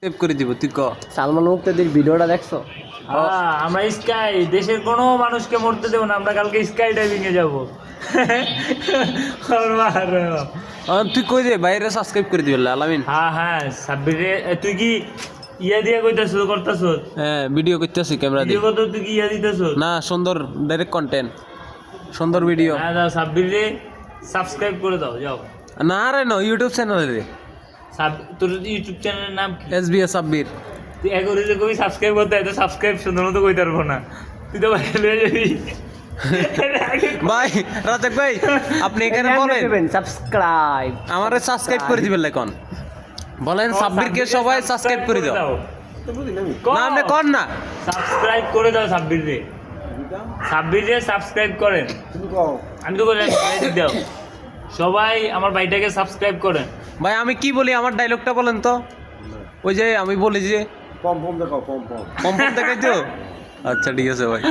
Save করে দিব তুই ক। সালমান মুক্তাদির ভিডিওটা দেখছো? আমরা স্কাই দেশের কোনো মানুষকে মরতে দেবো না, আমরা কালকে স্কাই ডাইভিং এ যাবো। তুই কই দে বাইরে সাবস্ক্রাইব করে দিবি আলামিন। হ্যাঁ সাব্বিরে তুই কি ইয়া দিয়া কইতাছ করতাছ? হ্যাঁ ভিডিও করতেছি ক্যামেরা দিয়ে। ভিডিও কত তুই কি ইয়া দিতাছ? না সুন্দর ডাইরেক্ট কন্টেন্ট, সুন্দর ভিডিও। হ্যাঁ দাও সাব্বিরে সাবস্ক্রাইব করে দাও যাও। না রে না ইউটিউব চ্যানেল রে, তোর ইউটিউব চ্যানেলের নাম কি? এসবিএস সাব্বির। তুই এগোরে যে কবি সাবস্ক্রাইব করতে হয় তো সাবস্ক্রাইব সুন্দর মতো কইতে পারবো না, তুই তো বাইরে লয়ে যাবি। ভাই রাজাক ভাই আপনি এখানে বলেন সাবস্ক্রাইব, আমারে সাবস্ক্রাইব করে দিবেন এখন বলেন সাব্বিরকে সবাই সাবস্ক্রাইব করে দাও। না আপনি কর না সাবস্ক্রাইব করে দাও সাব্বিরে, সাব্বিরে সাবস্ক্রাইব করেন। আমি তো বললাম দাও সবাই আমার ভাইটাকে সাবস্ক্রাইব করেন। ভাই আমি কি বলি আমার ডায়লগটা বলেন তো, ওই যে আমি বলি যে পম পম দেখাও পম পম পম পম দেখাই তো। আচ্ছা ঠিক আছে ভাই।